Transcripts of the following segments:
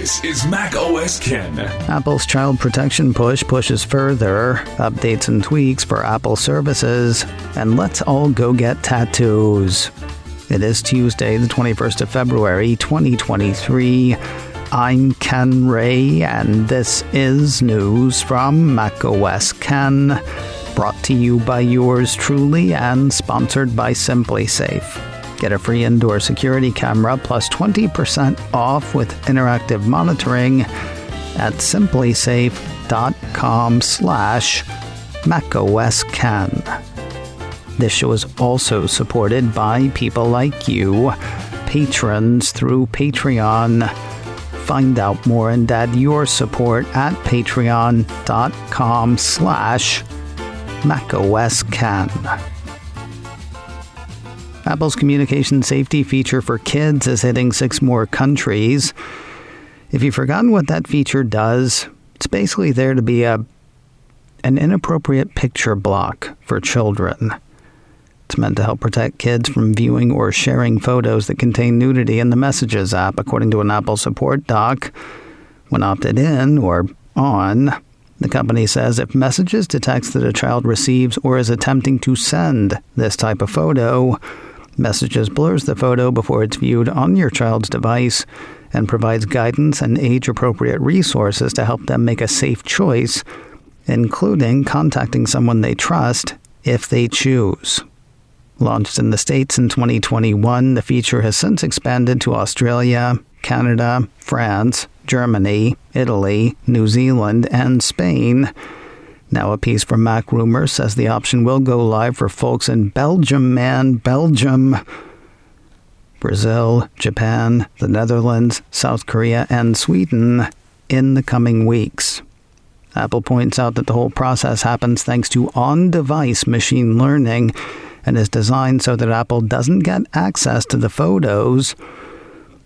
This is Mac OS Ken. Apple's child protection push pushes further, updates and tweaks for Apple services, and let's all go get tattoos. It is Tuesday, the 21st of February, 2023. I'm Ken Ray, and this is news from Mac OS Ken, brought to you by yours truly and sponsored by SimpliSafe. Get a free indoor security camera plus 20% off with interactive monitoring at simplisafe.com/macOSCan. This show is also supported by people like you, patrons through Patreon. Find out more and add your support at patreon.com/macOSCan. Apple's communication safety feature for kids is hitting 6 more countries. If you've forgotten what that feature does, it's basically there to be an inappropriate picture block for children. It's meant to help protect kids from viewing or sharing photos that contain nudity in the Messages app, according to an Apple support doc. When opted in or on, the company says if Messages detects that a child receives or is attempting to send this type of photo, Messages blurs the photo before it's viewed on your child's device and provides guidance and age-appropriate resources to help them make a safe choice, including contacting someone they trust if they choose. Launched in the States in 2021, the feature has since expanded to Australia, Canada, France, Germany, Italy, New Zealand, and Spain. Now a piece from Mac Rumors says the option will go live for folks in Belgium, Brazil, Japan, the Netherlands, South Korea, and Sweden in the coming weeks. Apple points out that the whole process happens thanks to on-device machine learning and is designed so that Apple doesn't get access to the photos.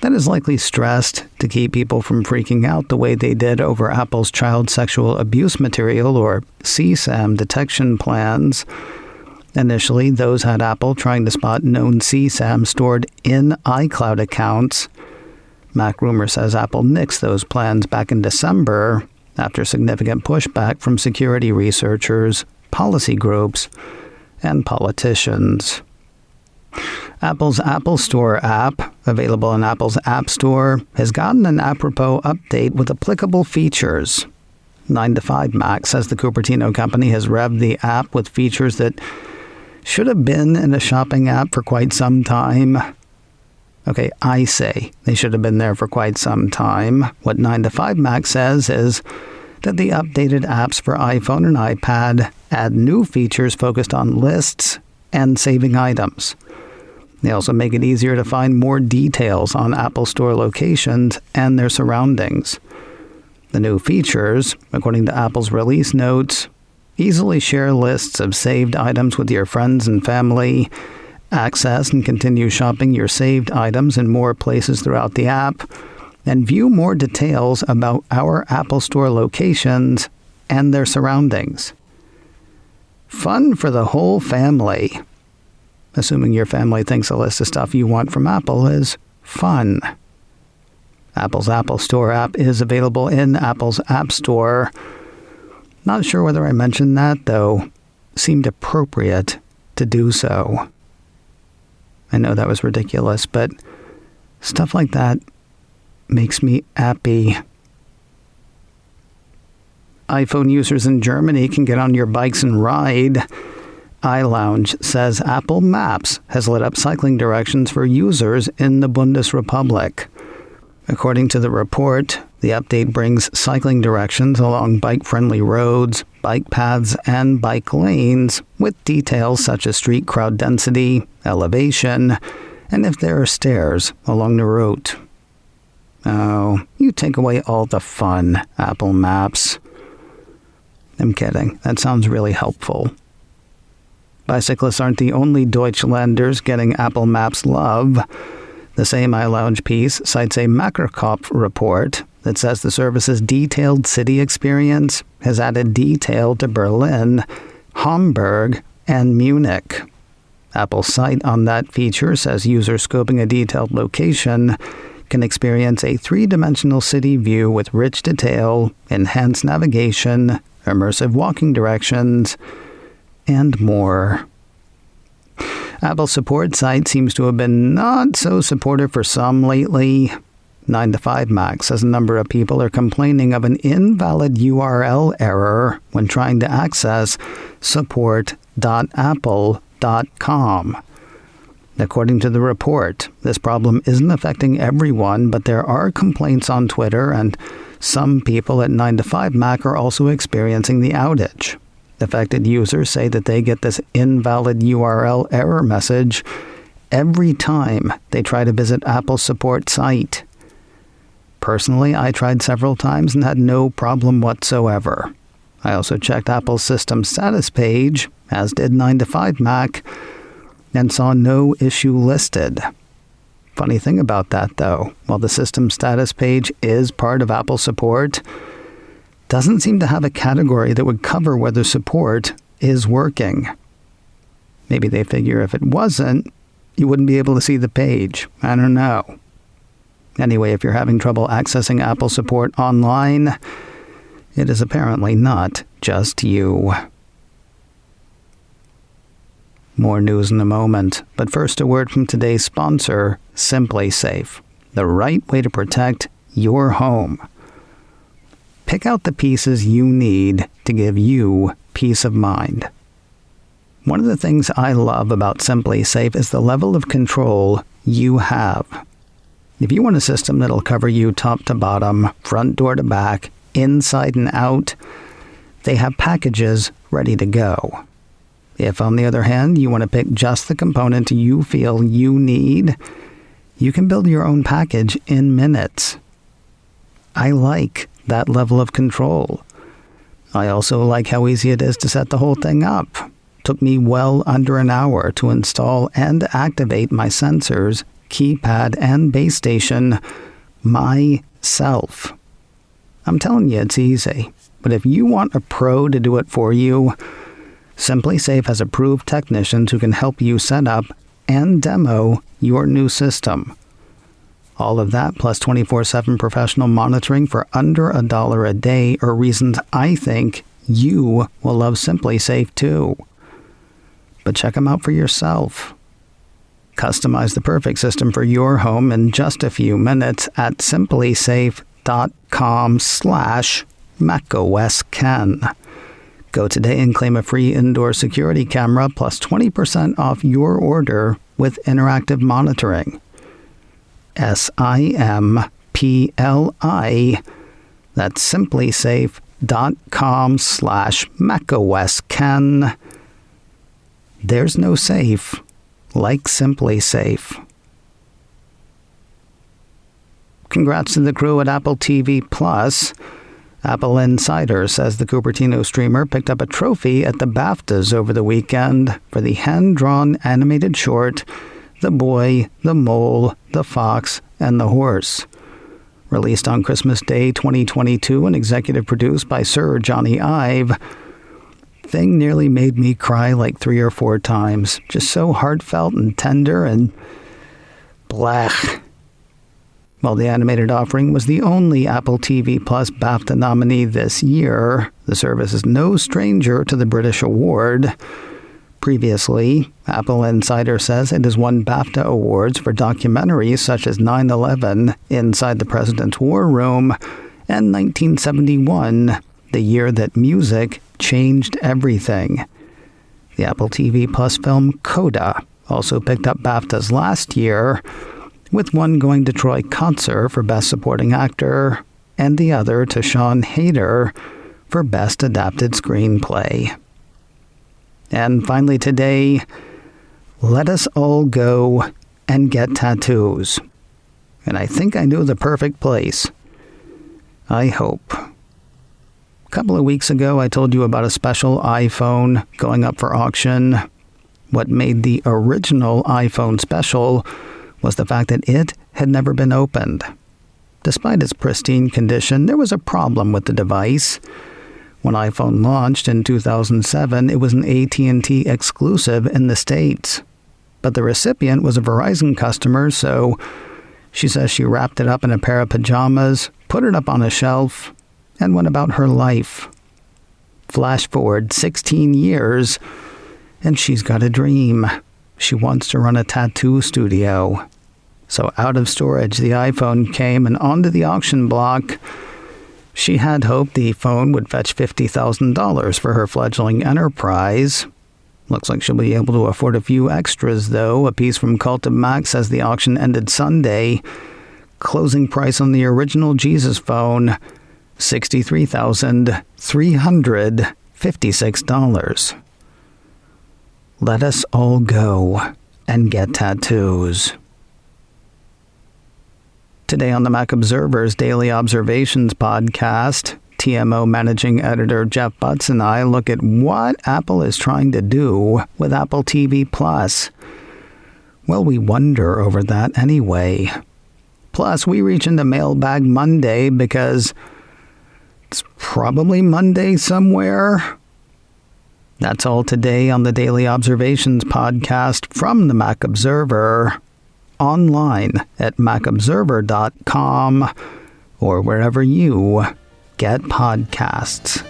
That is likely stressed to keep people from freaking out the way they did over Apple's child sexual abuse material, or CSAM, detection plans. Initially, those had Apple trying to spot known CSAM stored in iCloud accounts. Mac Rumor says Apple nixed those plans back in December after significant pushback from security researchers, policy groups, and politicians. Apple's Apple Store app, available in Apple's App Store, has gotten an Apropos update with applicable features. 9to5Mac says the Cupertino company has revved the app with features that should have been in a shopping app for quite some time. Okay, I say they should have been there for quite some time. What 9to5Mac says is that the updated apps for iPhone and iPad add new features focused on lists and saving items. They also make it easier to find more details on Apple Store locations and their surroundings. The new features, according to Apple's release notes, easily share lists of saved items with your friends and family, access and continue shopping your saved items in more places throughout the app, and view more details about our Apple Store locations and their surroundings. Fun for the whole family. Assuming your family thinks a list of stuff you want from Apple is fun. Apple's Apple Store app is available in Apple's App Store. Not sure whether I mentioned that, though. Seemed appropriate to do so. I know that was ridiculous, but stuff like that makes me happy. iPhone users in Germany can get on your bikes and ride. iLounge says Apple Maps has lit up cycling directions for users in the Bundesrepublik. According to the report, the update brings cycling directions along bike-friendly roads, bike paths, and bike lanes, with details such as street crowd density, elevation, and if there are stairs along the route. Oh, you take away all the fun, Apple Maps. I'm kidding. That sounds really helpful. Bicyclists aren't the only Deutschlanders getting Apple Maps love. The same iLounge piece cites a Macrokopf report that says the service's detailed city experience has added detail to Berlin, Hamburg, and Munich. Apple's site on that feature says users scoping a detailed location can experience a three-dimensional city view with rich detail, enhanced navigation, immersive walking directions, and more. Apple's support site seems to have been not so supportive for some lately. 9to5Mac says a number of people are complaining of an invalid URL error when trying to access support.apple.com. According to the report, this problem isn't affecting everyone, but there are complaints on Twitter, and some people at 9to5Mac are also experiencing the outage. Affected users say that they get this invalid URL error message every time they try to visit Apple's support site. Personally, I tried several times and had no problem whatsoever. I also checked Apple's system status page, as did 9to5Mac, and saw no issue listed. Funny thing about that, though, while the system status page is part of Apple support, doesn't seem to have a category that would cover whether support is working. Maybe they figure if it wasn't, you wouldn't be able to see the page. I don't know. Anyway, if you're having trouble accessing Apple support online, it is apparently not just you. More news in a moment, but first a word from today's sponsor, Simply Safe, the right way to protect your home. Pick out the pieces you need to give you peace of mind. One of the things I love about Simply Safe is the level of control you have. If you want a system that'll cover you top to bottom, front door to back, inside and out, they have packages ready to go. If, on the other hand, you want to pick just the component you feel you need, you can build your own package in minutes. I like that level of control. I also like how easy it is to set the whole thing up. Took me well under an hour to install and activate my sensors, keypad, and base station myself. I'm telling you, it's easy. But if you want a pro to do it for you, Simply Safe has approved technicians who can help you set up and demo your new system. All of that plus 24/7 professional monitoring for under $1 a day are reasons I think you will love Simply Safe too. But check them out for yourself. Customize the perfect system for your home in just a few minutes at simplysafe.com/macOSKen. Go today and claim a free indoor security camera plus 20% off your order with interactive monitoring. SIMPLI. That's simplysafe.com/macOSKen. There's no safe like Simply Safe. Congrats to the crew at Apple TV Plus. Apple Insider says the Cupertino streamer picked up a trophy at the BAFTAs over the weekend for the hand-drawn animated short, The Boy, the Mole, the Fox, and the Horse. Released on Christmas Day 2022 and executive produced by Sir Johnny Ive, thing nearly made me cry like 3 or 4 times. Just so heartfelt and tender and blech. While the animated offering was the only Apple TV Plus BAFTA nominee this year, the service is no stranger to the British award. Previously, Apple Insider says it has won BAFTA awards for documentaries such as 9/11, Inside the President's War Room, and 1971, the year that music changed everything. The Apple TV Plus film Coda also picked up BAFTAs last year, with one going to Troy Kotsur for Best Supporting Actor, and the other to Sean Hayter for Best Adapted Screenplay. And finally today, let us all go and get tattoos. And I think I know the perfect place. I hope. A couple of weeks ago, I told you about a special iPhone going up for auction. What made the original iPhone special was the fact that it had never been opened. Despite its pristine condition, there was a problem with the device. When iPhone launched in 2007, it was an AT&T exclusive in the States. But the recipient was a Verizon customer, so She says she wrapped it up in a pair of pajamas, put it up on a shelf, and went about her life. Flash forward 16 years, and she's got a dream. She wants to run a tattoo studio. So out of storage, the iPhone came, and onto the auction block. She had hoped the phone would fetch $50,000 for her fledgling enterprise. Looks like she'll be able to afford a few extras, though. A piece from Cult of Mac says the auction ended Sunday. Closing price on the original Jesus phone, $63,356. Let us all go and get tattoos. Today on the Mac Observer's Daily Observations podcast, TMO Managing Editor Jeff Butts and I look at what Apple is trying to do with Apple TV+. Well, we wonder over that anyway. Plus, we reach into Mailbag Monday because it's probably Monday somewhere. That's all today on the Daily Observations podcast from the Mac Observer, online at macobserver.com or wherever you get podcasts.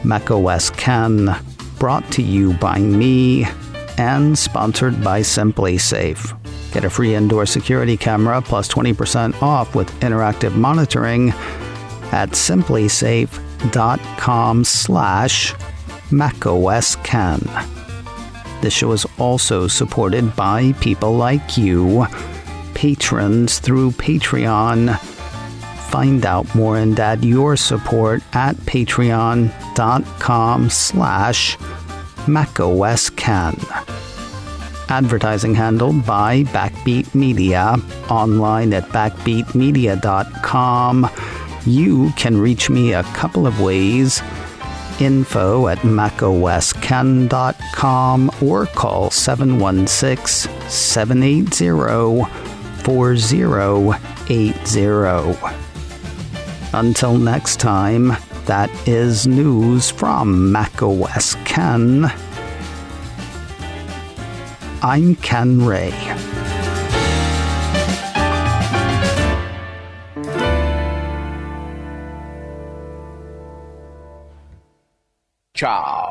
macOS Ken, brought to you by me and sponsored by Simply Safe. Get a free indoor security camera plus 20% off with interactive monitoring at simplysafe.com/macOSKen. This show is also supported by people like you, patrons through Patreon. Find out more and add your support at patreon.com/macOSKen. Advertising handled by Backbeat Media, online at backbeatmedia.com. You can reach me a couple of ways. Info at macosken.com or call 716-780-4080. Until next time, that is news from macOS Ken. I'm Ken Ray. Ciao.